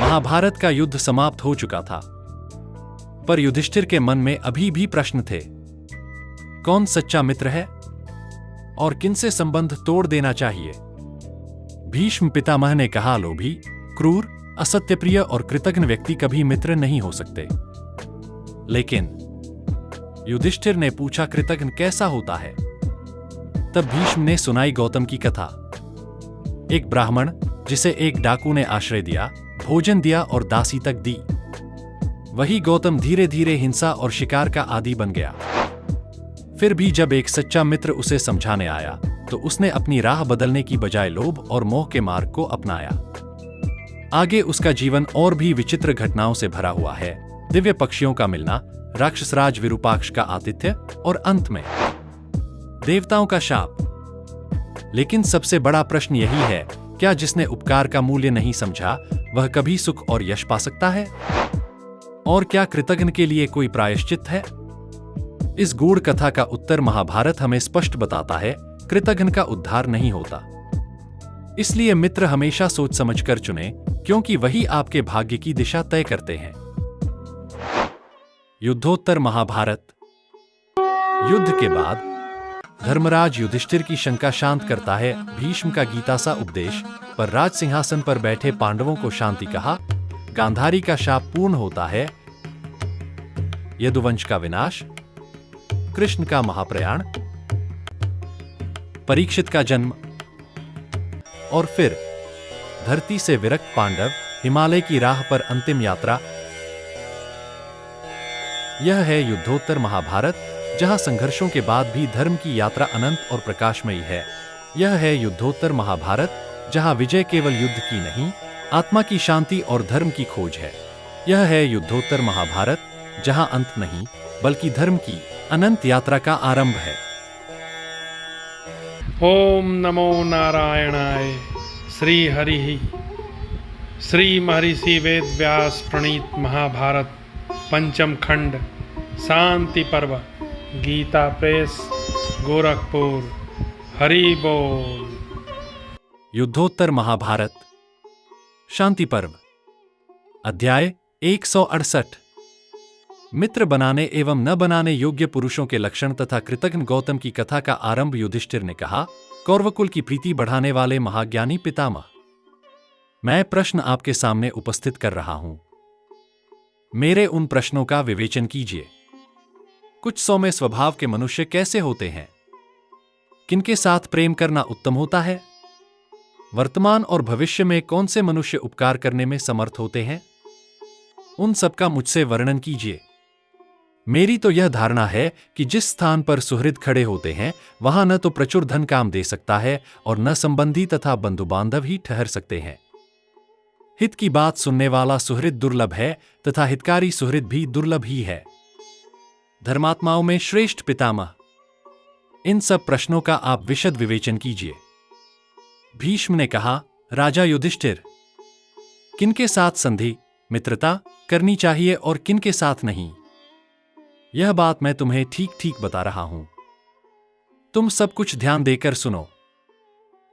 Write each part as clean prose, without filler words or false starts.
महाभारत का युद्ध समाप्त हो चुका था, पर युधिष्ठिर के मन में अभी भी प्रश्न थे। कौन सच्चा मित्र है और किनसे संबंध तोड़ देना चाहिए? भीष्म पितामह ने कहा, लोभी, क्रूर, असत्यप्रिय और कृतघ्न व्यक्ति कभी मित्र नहीं हो सकते। लेकिन युधिष्ठिर ने पूछा, कृतघ्न कैसा होता है? तब भीष्म ने सुनाई गौतम की कथा। एक ब्राह्मण जिसे एक डाकू ने आश्रय दिया, भोजन दिया और दासी तक दी, वही गौतम धीरे धीरे हिंसा और शिकार का आदी बन गया। फिर भी जब एक सच्चा मित्र उसे समझाने आया तो उसने अपनी राह बदलने की बजाय लोभ और मोह के मार्ग को अपनाया। आगे उसका जीवन और भी विचित्र घटनाओं से भरा हुआ है। दिव्य पक्षियों का मिलना, राक्षसराज विरूपाक्ष का आतिथ्य और अंत में देवताओं का शाप। लेकिन सबसे बड़ा प्रश्न यही है, क्या जिसने उपकार का मूल्य नहीं समझा वह कभी सुख और यश पा सकता है? और क्या कृतघ्न के लिए कोई प्रायश्चित है? इस गूढ़ कथा का उत्तर महाभारत हमें स्पष्ट बताता है, कृतघ्न का उद्धार नहीं होता। इसलिए मित्र हमेशा सोच समझकर चुनें, क्योंकि वही आपके भाग्य की दिशा तय करते हैं। युद्धोत्तर महाभारत। युद्ध के बाद धर्मराज युधिष्ठिर की शंका शांत करता है। भीष्म का गीता सा उपदेश पर राज सिंहासन पर बैठे पांडवों को शांति कहा। गांधारी का शाप पूर्ण होता है। यदुवंश का विनाश, कृष्ण का महाप्रयाण, परीक्षित का जन्म और फिर धरती से विरक्त पांडव, हिमालय की राह पर अंतिम यात्रा। यह है युद्धोत्तर महाभारत, जहां संघर्षों के बाद भी धर्म की यात्रा अनंत और प्रकाशमयी है। यह है युद्धोत्तर महाभारत, जहां विजय केवल युद्ध की नहीं, आत्मा की शांति और धर्म की खोज है। यह है युद्धोत्तर महाभारत, जहां अंत नहीं बल्कि धर्म की अनंत यात्रा का आरंभ है। ओम नमो नारायणाय। श्री हरि श्री महर्षि वेद व्यास प्रणीत महाभारत पंचम खंड शांति पर्व, गीता प्रेस, गोरखपुर। हरि बोल। युद्धोत्तर महाभारत शांति पर्व, अध्याय 168। मित्र बनाने एवं न बनाने योग्य पुरुषों के लक्षण तथा कृतघ्न गौतम की कथा का आरंभ। युधिष्ठिर ने कहा, कौरवकुल की प्रीति बढ़ाने वाले महाज्ञानी पितामह, मैं प्रश्न आपके सामने उपस्थित कर रहा हूं। मेरे उन प्रश्नों का विवेचन कीजिए। कुछ सौम्य स्वभाव के मनुष्य कैसे होते हैं? किनके साथ प्रेम करना उत्तम होता है? वर्तमान और भविष्य में कौन से मनुष्य उपकार करने में समर्थ होते हैं? उन सबका मुझसे वर्णन कीजिए। मेरी तो यह धारणा है कि जिस स्थान पर सुहृद खड़े होते हैं वहां न तो प्रचुर धन काम दे सकता है और न संबंधी तथा बंधु बांधव ही ठहर सकते हैं। हित की बात सुनने वाला सुहृद दुर्लभ है तथा हितकारी सुहृद भी दुर्लभ ही है। धर्मात्माओं में श्रेष्ठ पितामह, इन सब प्रश्नों का आप विशद विवेचन कीजिए। भीष्म ने कहा, राजा युधिष्ठिर, किनके साथ संधि, मित्रता करनी चाहिए और किनके साथ नहीं, यह बात मैं तुम्हें ठीक ठीक बता रहा हूं। तुम सब कुछ ध्यान देकर सुनो।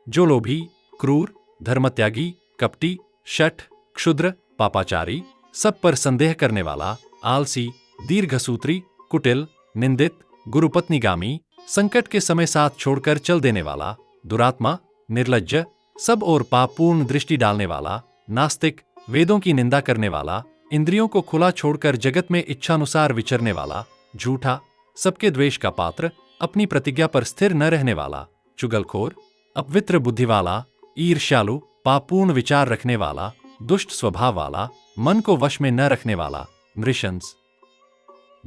जो लोभी, क्रूर, धर्मत्यागी, कपटी, शठ, क्षुद्र, पापाचारी, सब पर संदेह करने वाला, आलसी, दीर्घसूत्री, कुटिल, निंदित, गुरुपत्नीगामी, संकट के समय साथ छोड़कर चल देने वाला, दुरात्मा, निर्लज्ज, सब और पापपूर्ण दृष्टि डालने वाला, नास्तिक, वेदों की निंदा करने वाला, इंद्रियों को खुला छोड़कर जगत में इच्छानुसार विचरने वाला, झूठा, सबके द्वेष का पात्र, अपनी प्रतिज्ञा पर स्थिर न रहने वाला, चुगलखोर, अपवित्र बुद्धि वाला, ईर्ष्यालु, पापपूर्ण विचार रखने वाला, दुष्ट स्वभाव वाला, मन को वश में न रखने वाला, नृशंस,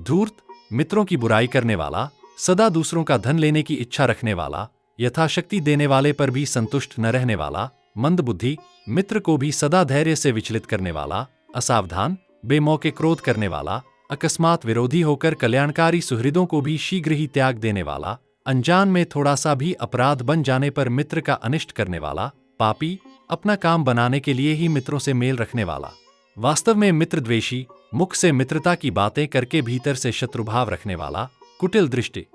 धूर्त, मित्रों की बुराई करने वाला, सदा दूसरों का धन लेने की इच्छा रखने वाला, यथाशक्ति देने वाले पर भी संतुष्ट न रहने वाला, मंदबुद्धि, मित्र को भी सदा धैर्य से विचलित करने वाला, असावधान, बेमौके क्रोध करने वाला, अकस्मात विरोधी होकर कल्याणकारी सुहृदों को भी शीघ्र ही त्याग देने वाला, अनजान में थोड़ा सा भी अपराध बन जाने पर मित्र का अनिष्ट करने वाला, पापी, अपना काम बनाने के लिए ही मित्रों से मेल रखने वाला, वास्तव में मित्रद्वेषी, मुख से मित्रता की बातें करके भीतर से शत्रुभाव रखने वाला, कुटिल दृष्टि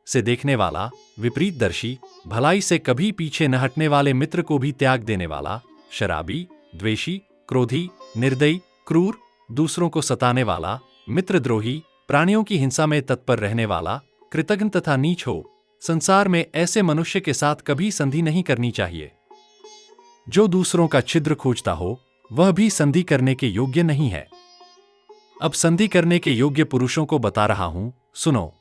से देखने वाला, विपरीत दर्शी, भलाई से कभी पीछे न हटने वाले मित्र को भी त्याग देने वाला, शराबी, द्वेषी, क्रोधी, निर्दयी, क्रूर, दूसरों को सताने वाला, मित्रद्रोही, प्राणियों की हिंसा में तत्पर रहने वाला, कृतघ्न तथा नीच हो, संसार में ऐसे मनुष्य के साथ कभी संधि नहीं करनी चाहिए। जो दूसरों का छिद्र खोजता हो वह भी संधि करने के योग्य नहीं है। अब संधि करने के योग्य पुरुषों को बता रहा हूं, सुनो।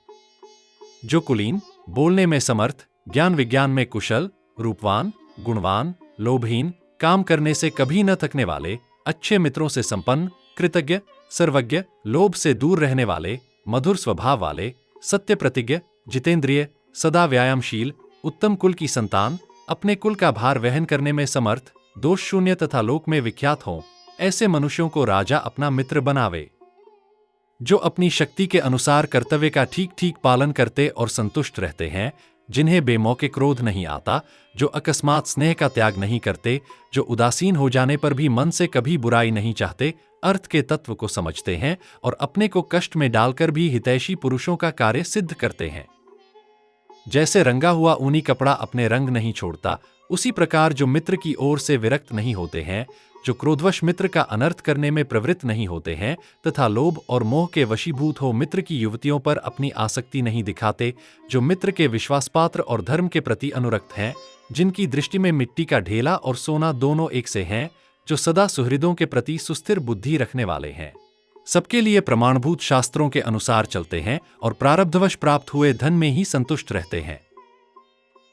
जो कुलीन, बोलने में समर्थ, ज्ञान विज्ञान में कुशल, रूपवान, गुणवान, लोभहीन, काम करने से कभी न थकने वाले, अच्छे मित्रों से संपन्न, कृतज्ञ, सर्वज्ञ, लोभ से दूर रहने वाले, मधुर स्वभाव वाले, सत्य प्रतिज्ञ, जितेंद्रिय, सदा व्यायामशील, उत्तम कुल की संतान, अपने कुल का भार वहन करने में समर्थ, दोष शून्य तथा लोक में विख्यात हों, ऐसे मनुष्यों को राजा अपना मित्र बनावे। जो अपनी शक्ति के अनुसार कर्तव्य का ठीक ठीक पालन करते और संतुष्ट रहते हैं, जिन्हें बेमौके क्रोध नहीं आता, जो अकस्मात स्नेह का त्याग नहीं करते, जो उदासीन हो जाने पर भी मन से कभी बुराई नहीं चाहते, अर्थ के तत्व को समझते हैं और अपने को कष्ट में डालकर भी हितैषी पुरुषों का कार्य सिद्ध करते हैं। जैसे रंगा हुआ ऊनी कपड़ा अपने रंग नहीं छोड़ता, उसी प्रकार जो मित्र की ओर से विरक्त नहीं होते हैं, जो क्रोधवश मित्र का अनर्थ करने में प्रवृत्त नहीं होते हैं तथा लोभ और मोह के वशीभूत हो मित्र की युवतियों पर अपनी आसक्ति नहीं दिखाते, जो मित्र के विश्वासपात्र और धर्म के प्रति अनुरक्त हैं, जिनकी दृष्टि में मिट्टी का ढेला और सोना दोनों एक से हैं, जो सदा सुहृदों के प्रति सुस्थिर बुद्धि रखने वाले हैं, सबके लिए प्रमाणभूत शास्त्रों के अनुसार चलते हैं और प्रारब्धवश प्राप्त हुए धन में ही संतुष्ट रहते हैं,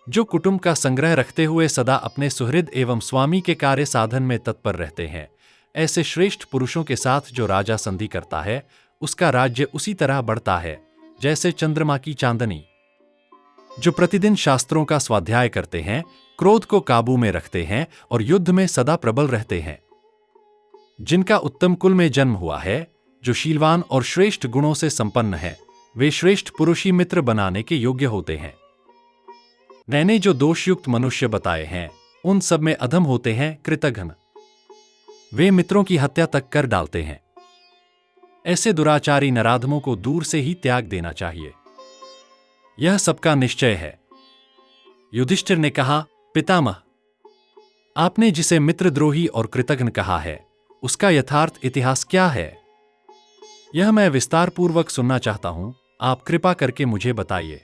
जो कुटुंब का संग्रह रखते हुए सदा अपने सुहृद एवं स्वामी के कार्य साधन में तत्पर रहते हैं, ऐसे श्रेष्ठ पुरुषों के साथ जो राजा संधि करता है, उसका राज्य उसी तरह बढ़ता है जैसे चंद्रमा की चांदनी। जो प्रतिदिन शास्त्रों का स्वाध्याय करते हैं, क्रोध को काबू में रखते हैं और युद्ध में सदा प्रबल रहते हैं, जिनका उत्तम कुल में जन्म हुआ है, जो शीलवान और श्रेष्ठ गुणों से संपन्न है, वे श्रेष्ठ पुरुष ही मित्र बनाने के योग्य होते हैं। मैंने जो दोषयुक्त मनुष्य बताए हैं, उन सब में अधम होते हैं कृतघ्न। वे मित्रों की हत्या तक कर डालते हैं। ऐसे दुराचारी नराधमों को दूर से ही त्याग देना चाहिए। यह सबका निश्चय है। युधिष्ठिर ने कहा, पितामह, आपने जिसे मित्रद्रोही और कृतघ्न कहा है, उसका यथार्थ इतिहास क्या है? यह मैं विस्तार पूर्वक सुनना चाहता हूं, आप कृपा करके मुझे बताइए।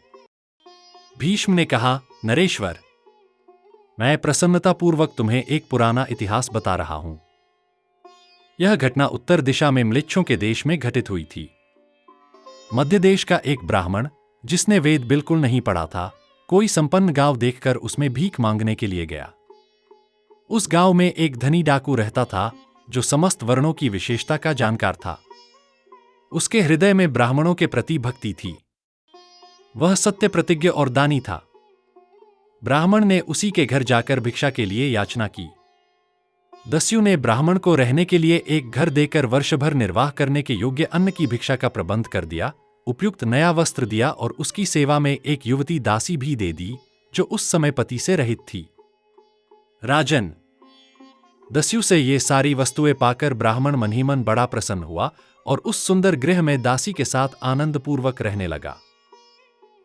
भीष्म ने कहा, नरेश्वर, मैं प्रसन्नतापूर्वक तुम्हें एक पुराना इतिहास बता रहा हूं। यह घटना उत्तर दिशा में म्लेच्छों के देश में घटित हुई थी। मध्य देश का एक ब्राह्मण, जिसने वेद बिल्कुल नहीं पढ़ा था, कोई संपन्न गांव देखकर उसमें भीख मांगने के लिए गया। उस गांव में एक धनी डाकू रहता था, जो समस्त वर्णों की विशेषता का जानकार था। उसके हृदय में ब्राह्मणों के प्रति भक्ति थी। वह सत्य प्रतिज्ञ और दानी था। ब्राह्मण ने उसी के घर जाकर भिक्षा के लिए याचना की। दस्यु ने ब्राह्मण को रहने के लिए एक घर देकर वर्ष भर निर्वाह करने के योग्य अन्न की भिक्षा का प्रबंध कर दिया, उपयुक्त नया वस्त्र दिया और उसकी सेवा में एक युवती दासी भी दे दी, जो उस समय पति से रहित थी। राजन, दस्यु से ये सारी वस्तुएं पाकर ब्राह्मण मन ही मन बड़ा प्रसन्न हुआ और उस सुंदर गृह में दासी के साथ आनंदपूर्वक रहने लगा।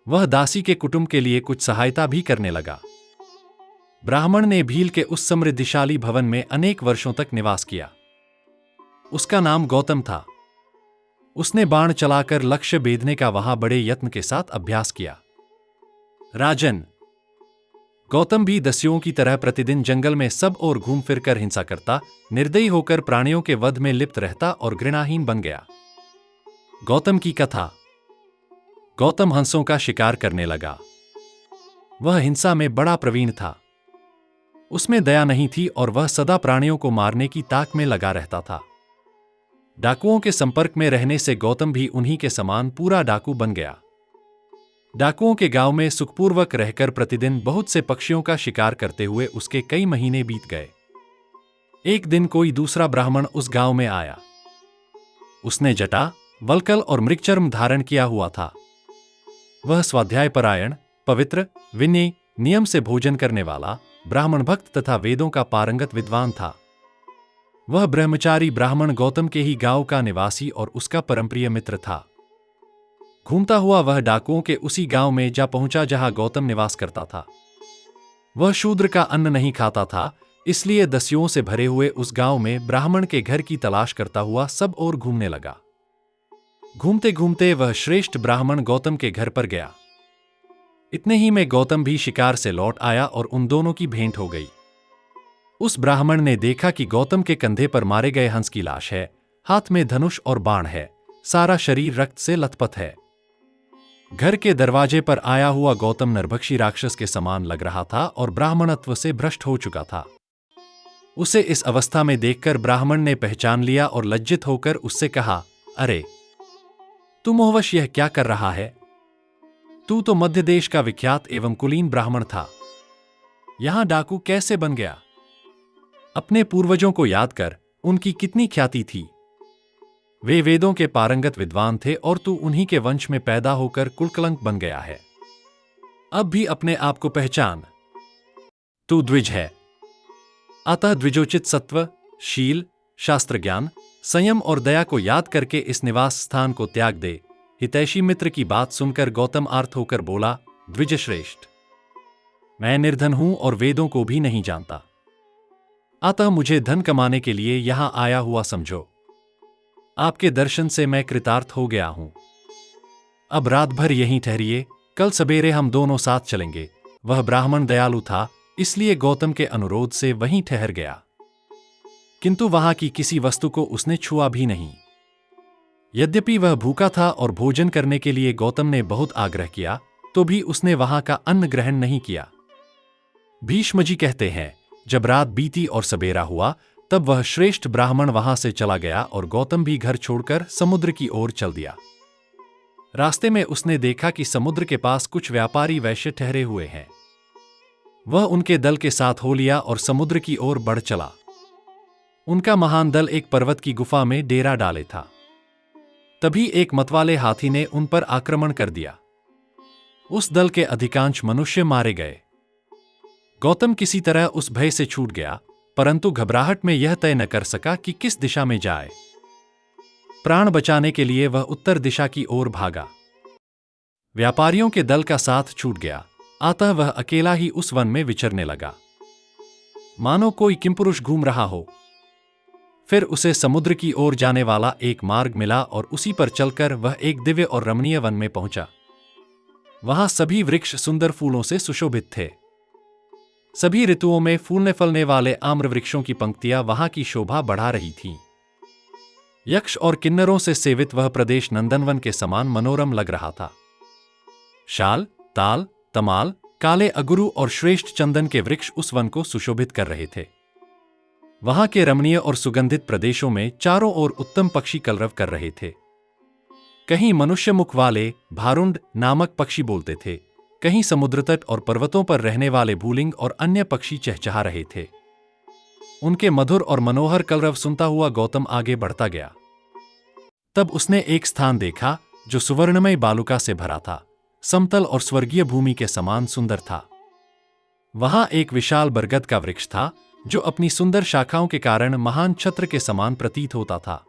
वह दासी के कुटुंब के लिए कुछ सहायता भी करने लगा। ब्राह्मण ने भील के उस समृद्धिशाली भवन में अनेक वर्षों तक निवास किया। उसका नाम गौतम था। उसने बाण चलाकर लक्ष्य भेदने का वहां बड़े यत्न के साथ अभ्यास किया। राजन, गौतम भी दस्युओं की तरह प्रतिदिन जंगल में सब ओर घूम फिर कर हिंसा करता, निर्दयी होकर प्राणियों के वध में लिप्त रहता और घृणाहीन बन गया। गौतम की कथा। गौतम हंसों का शिकार करने लगा। वह हिंसा में बड़ा प्रवीण था। उसमें दया नहीं थी और वह सदा प्राणियों को मारने की ताक में लगा रहता था। डाकुओं के संपर्क में रहने से गौतम भी उन्हीं के समान पूरा डाकू बन गया। डाकुओं के गांव में सुखपूर्वक रहकर प्रतिदिन बहुत से पक्षियों का शिकार करते हुए उसके कई महीने बीत गए। एक दिन कोई दूसरा ब्राह्मण उस गांव में आया। उसने जटा, वल्कल और मृगचर्म धारण किया हुआ था। वह स्वाध्यायपरायण, पवित्र, विनयी, नियम से भोजन करने वाला, ब्राह्मण भक्त तथा वेदों का पारंगत विद्वान था। वह ब्रह्मचारी ब्राह्मण गौतम के ही गांव का निवासी और उसका परमप्रिय मित्र था। घूमता हुआ वह डाकुओं के उसी गांव में जा पहुंचा जहां गौतम निवास करता था। वह शूद्र का अन्न नहीं खाता था, इसलिए दस्युओं से भरे हुए उस गांव में ब्राह्मण के घर की तलाश करता हुआ सब ओर घूमने लगा। घूमते घूमते वह श्रेष्ठ ब्राह्मण गौतम के घर पर गया। इतने ही में गौतम भी शिकार से लौट आया और उन दोनों की भेंट हो गई। उस ब्राह्मण ने देखा कि गौतम के कंधे पर मारे गए हंस की लाश है, हाथ में धनुष और बाण है, सारा शरीर रक्त से लथपथ है। घर के दरवाजे पर आया हुआ गौतम नरभक्षी राक्षस के समान लग रहा था और ब्राह्मणत्व से भ्रष्ट हो चुका था। उसे इस अवस्था में देखकर ब्राह्मण ने पहचान लिया और लज्जित होकर उससे कहा, अरे तू मोहवश यह क्या कर रहा है? तू तो मध्य देश का विख्यात एवं कुलीन ब्राह्मण था, यहां डाकू कैसे बन गया? अपने पूर्वजों को याद कर, उनकी कितनी ख्याति थी। वे वेदों के पारंगत विद्वान थे और तू उन्हीं के वंश में पैदा होकर कुलकलंक बन गया है। अब भी अपने आप को पहचान, तू द्विज है। अतः द्विजोचित सत्व, शील, शास्त्र ज्ञान, संयम और दया को याद करके इस निवास स्थान को त्याग दे। हितैषी मित्र की बात सुनकर गौतम आर्त होकर बोला, द्विजश्रेष्ठ, मैं निर्धन हूं और वेदों को भी नहीं जानता, अतः मुझे धन कमाने के लिए यहां आया हुआ समझो। आपके दर्शन से मैं कृतार्थ हो गया हूं। अब रात भर यहीं ठहरिए, कल सवेरे हम दोनों साथ चलेंगे। वह ब्राह्मण दयालु था, इसलिए गौतम के अनुरोध से वहीं ठहर गया, किंतु वहां की किसी वस्तु को उसने छुआ भी नहीं। यद्यपि वह भूखा था और भोजन करने के लिए गौतम ने बहुत आग्रह किया, तो भी उसने वहां का अन्न ग्रहण नहीं किया। भीष्म जी कहते हैं, जब रात बीती और सबेरा हुआ, तब वह श्रेष्ठ ब्राह्मण वहां से चला गया और गौतम भी घर छोड़कर समुद्र की ओर चल दिया। रास्ते में उसने देखा कि समुद्र के पास कुछ व्यापारी वैश्य ठहरे हुए हैं। वह उनके दल के साथ हो लिया और समुद्र की ओर बढ़ चला। उनका महान दल एक पर्वत की गुफा में डेरा डाले था। तभी एक मतवाले हाथी ने उन पर आक्रमण कर दिया। उस दल के अधिकांश मनुष्य मारे गए। गौतम किसी तरह उस भय से छूट गया, परंतु घबराहट में यह तय न कर सका कि किस दिशा में जाए। प्राण बचाने के लिए वह उत्तर दिशा की ओर भागा। व्यापारियों के दल का साथ छूट गया, अतः वह अकेला ही उस वन में विचरने लगा, मानो कोई किंपुरुष घूम रहा हो। फिर उसे समुद्र की ओर जाने वाला एक मार्ग मिला और उसी पर चलकर वह एक दिव्य और रमणीय वन में पहुंचा। वहां सभी वृक्ष सुंदर फूलों से सुशोभित थे। सभी ऋतुओं में फूलने फलने वाले आम्र वृक्षों की पंक्तियां वहां की शोभा बढ़ा रही थीं। यक्ष और किन्नरों से सेवित वह प्रदेश नंदनवन के समान मनोरम लग रहा था। शाल, ताल, तमाल, काले अगुरु और श्रेष्ठ चंदन के वृक्ष उस वन को सुशोभित कर रहे थे। वहां के रमणीय और सुगंधित प्रदेशों में चारों ओर उत्तम पक्षी कलरव कर रहे थे। कहीं मनुष्य मुख वाले भारुंड नामक पक्षी बोलते थे, कहीं समुद्र तट और पर्वतों पर रहने वाले भूलिंग और अन्य पक्षी चहचहा रहे थे। उनके मधुर और मनोहर कलरव सुनता हुआ गौतम आगे बढ़ता गया। तब उसने एक स्थान देखा जो सुवर्णमय बालुका से भरा था, समतल और स्वर्गीय भूमि के समान सुंदर था। वहां एक विशाल बरगद का वृक्ष था, जो अपनी सुंदर शाखाओं के कारण महान छत्र के समान प्रतीत होता था।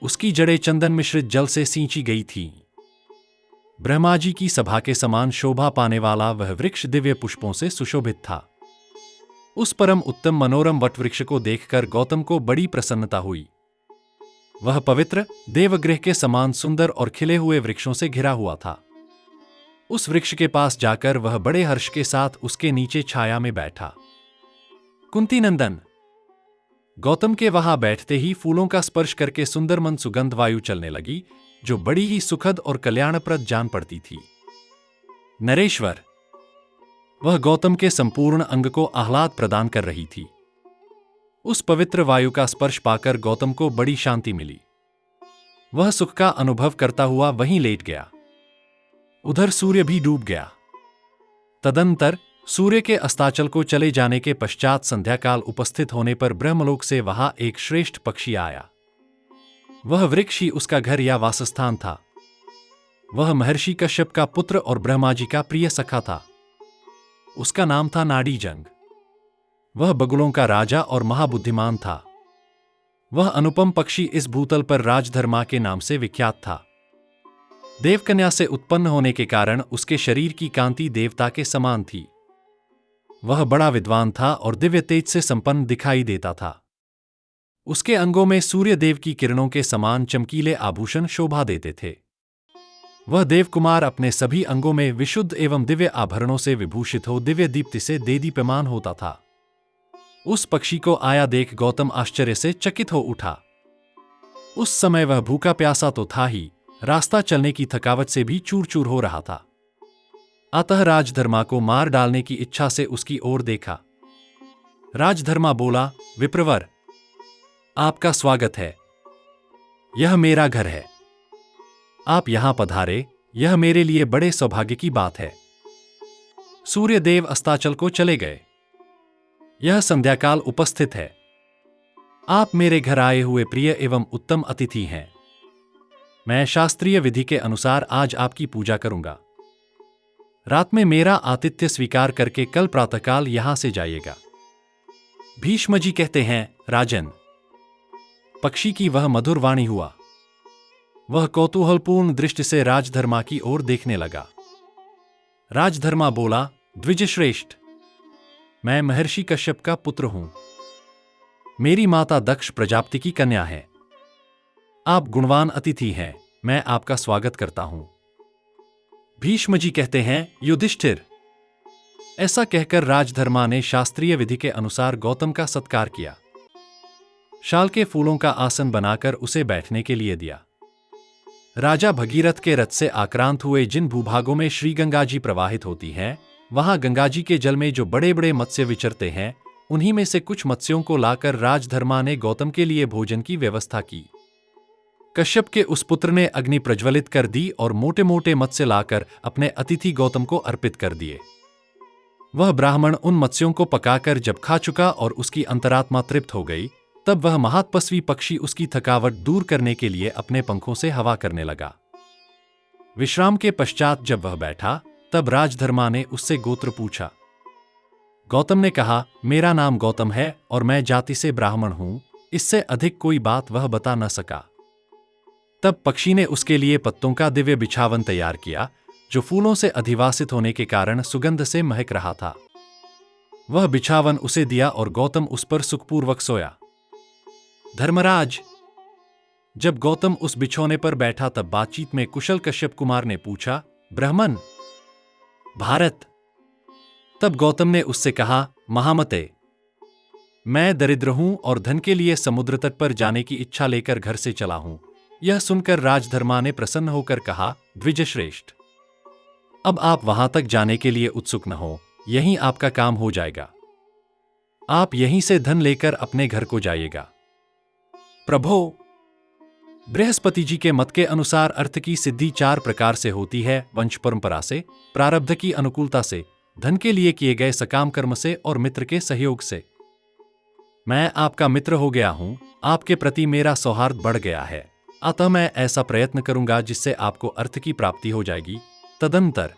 उसकी जड़ें चंदन मिश्रित जल से सींची गई थीं। ब्रह्मा जी की सभा के समान शोभा पाने वाला वह वृक्ष दिव्य पुष्पों से सुशोभित था। उस परम उत्तम मनोरम वटवृक्ष को देखकर गौतम को बड़ी प्रसन्नता हुई। वह पवित्र देवगृह के समान सुंदर और खिले हुए वृक्षों से घिरा हुआ था। उस वृक्ष के पास जाकर वह बड़े हर्ष के साथ उसके नीचे छाया में बैठा। कुंती नंदन, गौतम के वहां बैठते ही फूलों का स्पर्श करके सुंदर मन सुगंध वायु चलने लगी, जो बड़ी ही सुखद और कल्याणप्रद जान पड़ती थी। नरेश्वर, वह गौतम के संपूर्ण अंग को आह्लाद प्रदान कर रही थी। उस पवित्र वायु का स्पर्श पाकर गौतम को बड़ी शांति मिली। वह सुख का अनुभव करता हुआ वहीं लेट गया। उधर सूर्य भी डूब गया। तदंतर सूर्य के अस्ताचल को चले जाने के पश्चात संध्याकाल उपस्थित होने पर ब्रह्मलोक से वहां एक श्रेष्ठ पक्षी आया। वह वृक्ष ही उसका घर या वासस्थान था। वह महर्षि कश्यप का पुत्र और ब्रह्मा जी का प्रिय सखा था। उसका नाम था नाड़ीजंग। वह बगुलों का राजा और महाबुद्धिमान था। वह अनुपम पक्षी इस भूतल पर राजधर्मा के नाम से विख्यात था। देवकन्या से उत्पन्न होने के कारण उसके शरीर की कांति देवता के समान थी। वह बड़ा विद्वान था और दिव्य तेज से संपन्न दिखाई देता था। उसके अंगों में सूर्यदेव की किरणों के समान चमकीले आभूषण शोभा देते थे। वह देवकुमार अपने सभी अंगों में विशुद्ध एवं दिव्य आभरणों से विभूषित हो दिव्य दीप्ति से देदीप्यमान होता था। उस पक्षी को आया देख गौतम आश्चर्य से चकित हो उठा। उस समय वह भूखा प्यासा तो था ही, रास्ता चलने की थकावट से भी चूर चूर हो रहा था। अतः राजधर्मा को मार डालने की इच्छा से उसकी ओर देखा। राजधर्मा बोला, विप्रवर, आपका स्वागत है। यह मेरा घर है। आप यहां पधारे, यह मेरे लिए बड़े सौभाग्य की बात है। सूर्यदेव अस्ताचल को चले गए। यह संध्याकाल उपस्थित है। आप मेरे घर आए हुए प्रिय एवं उत्तम अतिथि हैं। मैं शास्त्रीय विधि के अनुसार आज आपकी पूजा करूंगा। रात में मेरा आतिथ्य स्वीकार करके कल प्रातःकाल यहां से जाइएगा। भीष्म जी कहते हैं, राजन। पक्षी की वह मधुर वाणी हुआ। वह कौतूहलपूर्ण दृष्टि से राजधर्मा की ओर देखने लगा। राजधर्मा बोला, द्विजश्रेष्ठ, मैं महर्षि कश्यप का पुत्र हूं। मेरी माता दक्ष प्रजापति की कन्या है। आप गुणवान अतिथि हैं, मैं आपका स्वागत करता हूं। भीष्म जी कहते हैं, युधिष्ठिर। ऐसा कहकर राजधर्मा ने शास्त्रीय विधि के अनुसार गौतम का सत्कार किया। शाल के फूलों का आसन बनाकर उसे बैठने के लिए दिया। राजा भगीरथ के रथ से आक्रांत हुए जिन भूभागों में श्री गंगा जी प्रवाहित होती हैं, वहां गंगा जी के जल में जो बड़े बड़े मत्स्य विचरते हैं, उन्हीं में से कुछ मत्स्यों को लाकर राजधर्मा ने गौतम के लिए भोजन की व्यवस्था की। कश्यप के उस पुत्र ने अग्नि प्रज्वलित कर दी और मोटे मोटे मत्स्य लाकर अपने अतिथि गौतम को अर्पित कर दिए। वह ब्राह्मण उन मत्स्यों को पकाकर जब खा चुका और उसकी अंतरात्मा तृप्त हो गई, तब वह महातपस्वी पक्षी उसकी थकावट दूर करने के लिए अपने पंखों से हवा करने लगा। विश्राम के पश्चात जब वह बैठा, तब राजधर्मा ने उससे गोत्र पूछा। गौतम ने कहा, मेरा नाम गौतम है और मैं जाति से ब्राह्मण हूं। इससे अधिक कोई बात वह बता न सका। तब पक्षी ने उसके लिए पत्तों का दिव्य बिछावन तैयार किया, जो फूलों से अधिवासित होने के कारण सुगंध से महक रहा था। वह बिछावन उसे दिया और गौतम उस पर सुखपूर्वक सोया। धर्मराज, जब गौतम उस बिछौने पर बैठा तब बातचीत में कुशल कश्यप कुमार ने पूछा, ब्राह्मण, भारत। तब गौतम ने उससे कहा, महामते, मैं दरिद्र हूं और धन के लिए समुद्र तट पर जाने की इच्छा लेकर घर से चला हूं। यह सुनकर राजधर्मा ने प्रसन्न होकर कहा, द्विजश्रेष्ठ, अब आप वहां तक जाने के लिए उत्सुक न हो, यहीं आपका काम हो जाएगा। आप यहीं से धन लेकर अपने घर को जाइएगा। प्रभो, बृहस्पति जी के मत के अनुसार अर्थ की सिद्धि 4 प्रकार से होती है, वंश परंपरा से, प्रारब्ध की अनुकूलता से, धन के लिए किए गए सकाम कर्म से और मित्र के सहयोग से। मैं आपका मित्र हो गया हूं, आपके प्रति मेरा सौहार्द बढ़ गया है, अतः मैं ऐसा प्रयत्न करूंगा जिससे आपको अर्थ की प्राप्ति हो जाएगी। तदंतर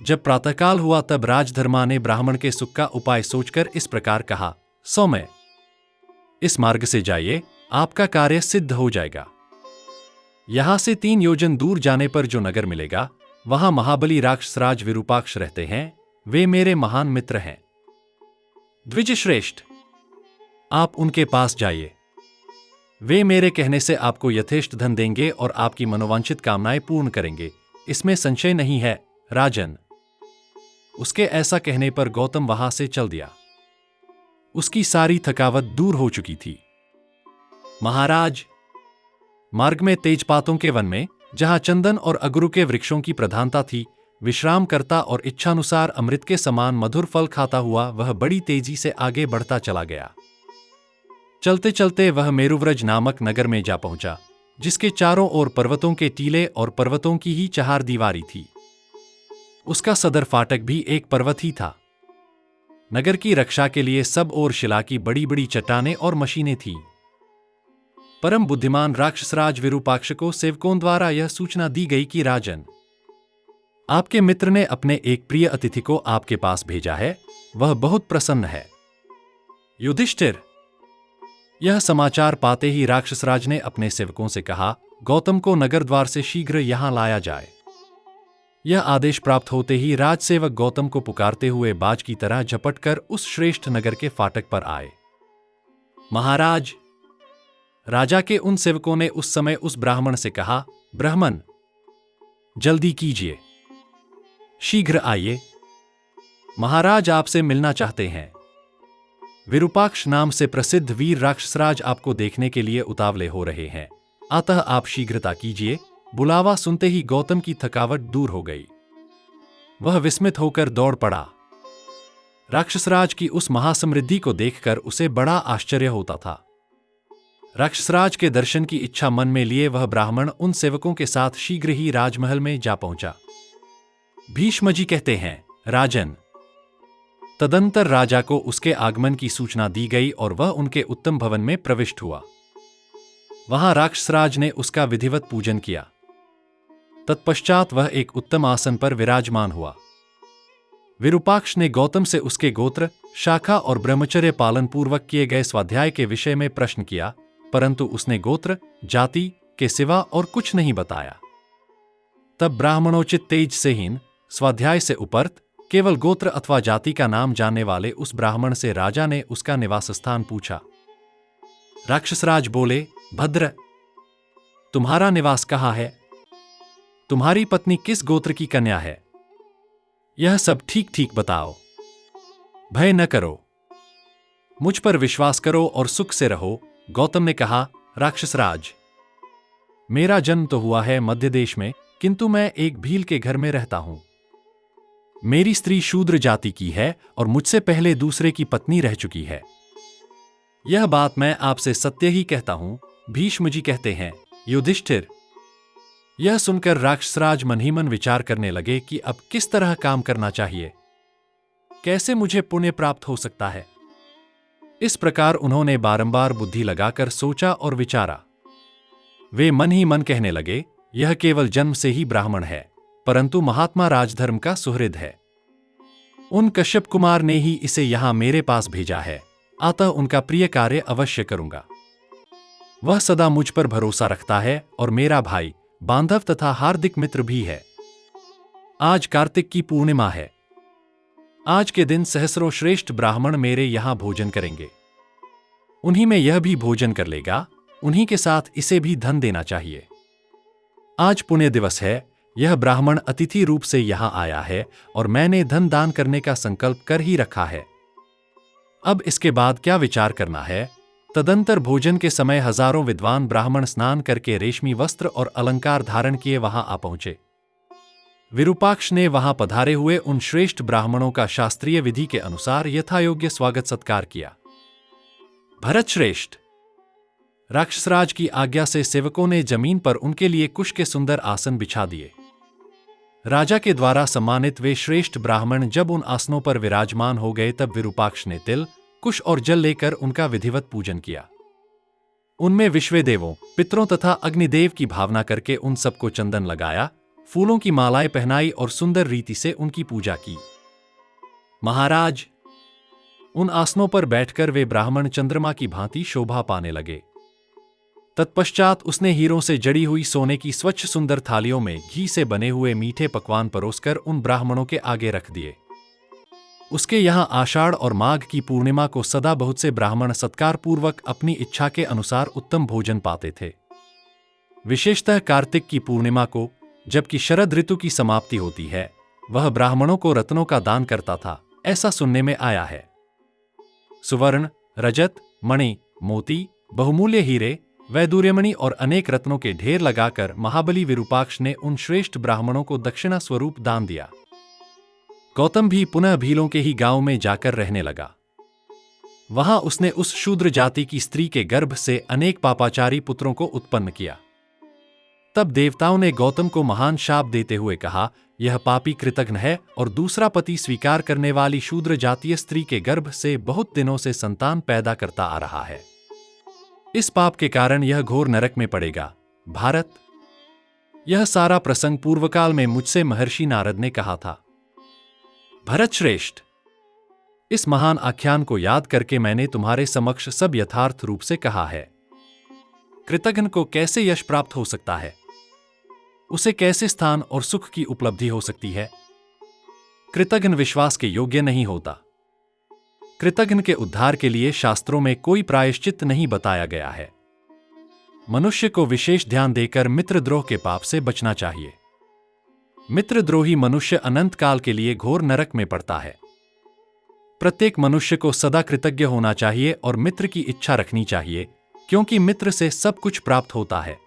जब प्रातःकाल हुआ तब राजधर्मा ने ब्राह्मण के सुख का उपाय सोचकर इस प्रकार कहा, सौम्य, इस मार्ग से जाइए, आपका कार्य सिद्ध हो जाएगा। यहां से 3 योजन दूर जाने पर जो नगर मिलेगा, वहां महाबली राक्षसराज विरूपाक्ष रहते हैं। वे मेरे महान मित्र हैं। द्विजश्रेष्ठ, आप उनके पास जाइए। वे मेरे कहने से आपको यथेष्ट धन देंगे और आपकी मनोवांछित कामनाएं पूर्ण करेंगे, इसमें संशय नहीं है, राजन। उसके ऐसा कहने पर गौतम वहां से चल दिया। उसकी सारी थकावट दूर हो चुकी थी। महाराज, मार्ग में तेजपातों के वन में, जहां चंदन और अगरू के वृक्षों की प्रधानता थी, विश्राम करता और इच्छानुसार अमृत के समान मधुर फल खाता हुआ वह बड़ी तेजी से आगे बढ़ता चला गया। चलते चलते वह मेरुव्रज नामक नगर में जा पहुंचा, जिसके चारों ओर पर्वतों के टीले और पर्वतों की ही चहार दीवारी थी। उसका सदर फाटक भी एक पर्वत ही था। नगर की रक्षा के लिए सब ओर शिला की बड़ी बड़ी चट्टानें और मशीनें थीं। परम बुद्धिमान राक्षसराज विरूपाक्ष को सेवकों द्वारा यह सूचना दी गई कि राजन, आपके मित्र ने अपने एक प्रिय अतिथि को आपके पास भेजा है, वह बहुत प्रसन्न है। युधिष्ठिर, यह समाचार पाते ही राक्षसराज ने अपने सेवकों से कहा, गौतम को नगर द्वार से शीघ्र यहां लाया जाए। यह आदेश प्राप्त होते ही राजसेवक गौतम को पुकारते हुए बाज की तरह झपटकर उस श्रेष्ठ नगर के फाटक पर आए। महाराज, राजा के उन सेवकों ने उस समय उस ब्राह्मण से कहा, ब्राह्मण, जल्दी कीजिए, शीघ्र आइए, महाराज आपसे मिलना चाहते हैं। विरूपाक्ष नाम से प्रसिद्ध वीर राक्षसराज आपको देखने के लिए उतावले हो रहे हैं, अतः आप शीघ्रता कीजिए। बुलावा सुनते ही गौतम की थकावट दूर हो गई। वह विस्मित होकर दौड़ पड़ा। राक्षसराज की उस महासमृद्धि को देखकर उसे बड़ा आश्चर्य होता था। राक्षसराज के दर्शन की इच्छा मन में लिए वह ब्राह्मण उन सेवकों के साथ शीघ्र ही राजमहल में जा पहुंचा। भीष्म जी कहते हैं, राजन, तदंतर राजा को उसके आगमन की सूचना दी गई और वह उनके उत्तम भवन में प्रविष्ट हुआ। वहां राक्षसराज ने उसका विधिवत पूजन किया। तत्पश्चात वह एक उत्तम आसन पर विराजमान हुआ। विरूपाक्ष ने गौतम से उसके गोत्र, शाखा और ब्रह्मचर्य पालन पूर्वक किए गए स्वाध्याय के विषय में प्रश्न किया, परंतु उसने गोत्र, जाति के सिवा और कुछ नहीं बताया। तब ब्राह्मणोचित तेज से हीन, स्वाध्याय से उपरत, केवल गोत्र अथवा जाति का नाम जानने वाले उस ब्राह्मण से राजा ने उसका निवास स्थान पूछा। राक्षसराज बोले, भद्र, तुम्हारा निवास कहाँ है? तुम्हारी पत्नी किस गोत्र की कन्या है? यह सब ठीक ठीक बताओ। भय न करो, मुझ पर विश्वास करो और सुख से रहो। गौतम ने कहा, राक्षसराज, मेरा जन्म तो हुआ है मध्य देश में, किंतु मैं एक भील के घर में रहता हूं। मेरी स्त्री शूद्र जाति की है और मुझसे पहले दूसरे की पत्नी रह चुकी है। यह बात मैं आपसे सत्य ही कहता हूं। भीष्म जी कहते हैं, युधिष्ठिर। यह सुनकर राक्षसराज मन ही मन विचार करने लगे कि अब किस तरह काम करना चाहिए, कैसे मुझे पुण्य प्राप्त हो सकता है। इस प्रकार उन्होंने बारंबार बुद्धि लगाकर सोचा और विचारा। वे मन ही मन कहने लगे, यह केवल जन्म से ही ब्राह्मण है, परंतु महात्मा राजधर्म का सुहृद है। उन कश्यप कुमार ने ही इसे यहां मेरे पास भेजा है, अतः उनका प्रिय कार्य अवश्य करूंगा। वह सदा मुझ पर भरोसा रखता है और मेरा भाई, बांधव तथा हार्दिक मित्र भी है। आज कार्तिक की पूर्णिमा है। आज के दिन सहस्रों श्रेष्ठ ब्राह्मण मेरे यहां भोजन करेंगे। उन्हीं में यह भी भोजन कर लेगा, उन्हीं के साथ इसे भी धन देना चाहिए। आज पुण्य दिवस है, यह ब्राह्मण अतिथि रूप से यहां आया है और मैंने धन दान करने का संकल्प कर ही रखा है। अब इसके बाद क्या विचार करना है? तदंतर भोजन के समय हजारों विद्वान ब्राह्मण स्नान करके रेशमी वस्त्र और अलंकार धारण किए वहां आ पहुंचे। विरूपाक्ष ने वहां पधारे हुए उन श्रेष्ठ ब्राह्मणों का शास्त्रीय विधि के अनुसार यथायोग्य स्वागत सत्कार किया। भरत श्रेष्ठ, राक्षसराज की आज्ञा से सेवकों ने जमीन पर उनके लिए कुश के सुंदर आसन बिछा दिए। राजा के द्वारा सम्मानित वे श्रेष्ठ ब्राह्मण जब उन आसनों पर विराजमान हो गए, तब विरूपाक्ष ने तिल, कुश और जल लेकर उनका विधिवत पूजन किया। उनमें विश्वेदेवों, पितरों तथा अग्निदेव की भावना करके उन सबको चंदन लगाया, फूलों की मालाएं पहनाई और सुंदर रीति से उनकी पूजा की। महाराज, उन आसनों पर बैठकर वे ब्राह्मण चंद्रमा की भांति शोभा पाने लगे। तत्पश्चात उसने हीरों से जड़ी हुई सोने की स्वच्छ सुंदर थालियों में घी से बने हुए मीठे पकवान परोसकर उन ब्राह्मणों के आगे रख दिए। उसके यहां आषाढ़ और माघ की पूर्णिमा को सदा बहुत से ब्राह्मण सत्कार पूर्वक अपनी इच्छा के अनुसार उत्तम भोजन पाते थे। विशेषतः कार्तिक की पूर्णिमा को, जबकि शरद ऋतु की समाप्ति होती है, वह ब्राह्मणों को रत्नों का दान करता था, ऐसा सुनने में आया है। सुवर्ण, रजत, मणि, मोती, बहुमूल्य हीरे, वैदूर्यमणि और अनेक रत्नों के ढेर लगाकर महाबली विरूपाक्ष ने उन श्रेष्ठ ब्राह्मणों को दक्षिणा स्वरूप दान दिया। गौतम भी पुनः भीलों के ही गांव में जाकर रहने लगा। वहां उसने उस शूद्र जाति की स्त्री के गर्भ से अनेक पापाचारी पुत्रों को उत्पन्न किया। तब देवताओं ने गौतम को महान शाप देते हुए कहा, यह पापी कृतघ्न है और दूसरा पति स्वीकार करने वाली शूद्र जातीय स्त्री के गर्भ से बहुत दिनों से संतान पैदा करता आ रहा है। इस पाप के कारण यह घोर नरक में पड़ेगा। भारत, यह सारा प्रसंग पूर्वकाल में मुझसे महर्षि नारद ने कहा था। भरत श्रेष्ठ, इस महान आख्यान को याद करके मैंने तुम्हारे समक्ष सब यथार्थ रूप से कहा है। कृतघ्न को कैसे यश प्राप्त हो सकता है? उसे कैसे स्थान और सुख की उपलब्धि हो सकती है? कृतघ्न विश्वास के योग्य नहीं होता। कृतघ्न के उद्धार के लिए शास्त्रों में कोई प्रायश्चित नहीं बताया गया है। मनुष्य को विशेष ध्यान देकर मित्रद्रोह के पाप से बचना चाहिए। मित्रद्रोही मनुष्य अनंत काल के लिए घोर नरक में पड़ता है। प्रत्येक मनुष्य को सदा कृतज्ञ होना चाहिए और मित्र की इच्छा रखनी चाहिए, क्योंकि मित्र से सब कुछ प्राप्त होता है।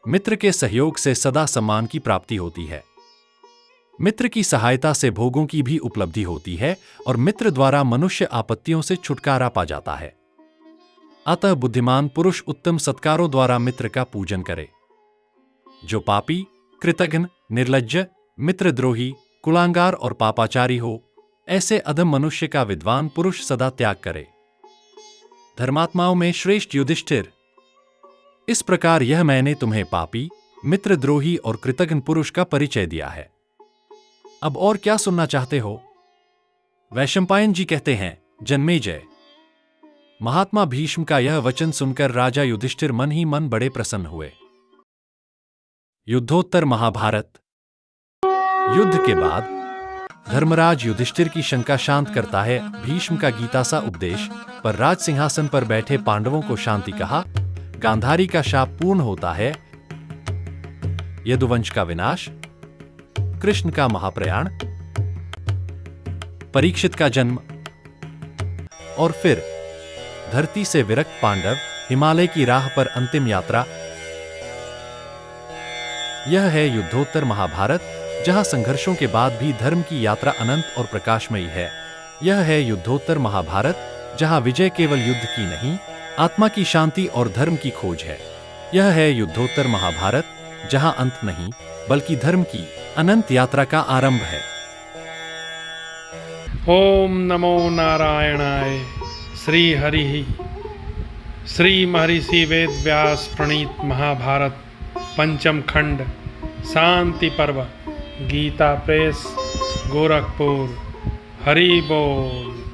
मित्र के सहयोग से सदा सम्मान की प्राप्ति होती है। मित्र की सहायता से भोगों की भी उपलब्धि होती है और मित्र द्वारा मनुष्य आपत्तियों से छुटकारा पा जाता है। अतः बुद्धिमान पुरुष उत्तम सत्कारों द्वारा मित्र का पूजन करे। जो पापी, कृतघ्न, निर्लज्ज, मित्रद्रोही, कुलांगार और पापाचारी हो, ऐसे अधम मनुष्य का विद्वान पुरुष सदा त्याग करे। धर्मात्माओं में श्रेष्ठ युधिष्ठिर, इस प्रकार यह मैंने तुम्हें पापी, मित्रद्रोही और कृतघ्न पुरुष का परिचय दिया है। अब और क्या सुनना चाहते हो? वैशंपायन जी कहते हैं, जन्मेजय, महात्मा भीष्म का यह वचन सुनकर राजा युधिष्ठिर मन ही मन बड़े प्रसन्न हुए। युद्धोत्तर महाभारत। युद्ध के बाद धर्मराज युधिष्ठिर की शंका शांत करता है। भीष्म का गीता सा उपदेश पर राज सिंहासन पर बैठे पांडवों को शांति कहा। गांधारी का शाप पूर्ण होता है। यदुवंश का विनाश, कृष्ण का महाप्रयाण, परीक्षित का जन्म और फिर धरती से विरक्त पांडव, हिमालय की राह पर अंतिम यात्रा। यह है युद्धोत्तर महाभारत, जहां संघर्षों के बाद भी धर्म की यात्रा अनंत और प्रकाशमयी है। यह है युद्धोत्तर महाभारत, जहां विजय केवल युद्ध की नहीं, आत्मा की शांति और धर्म की खोज है। यह है युद्धोत्तर महाभारत, जहां अंत नहीं, बल्कि धर्म की अनंत यात्रा का आरंभ है। ओम नमो नारायणाय। श्री हरि श्री महर्षि वेद व्यास प्रणीत महाभारत पंचम खंड शांति पर्व, गीता प्रेस, गोरखपुर। हरि बोल।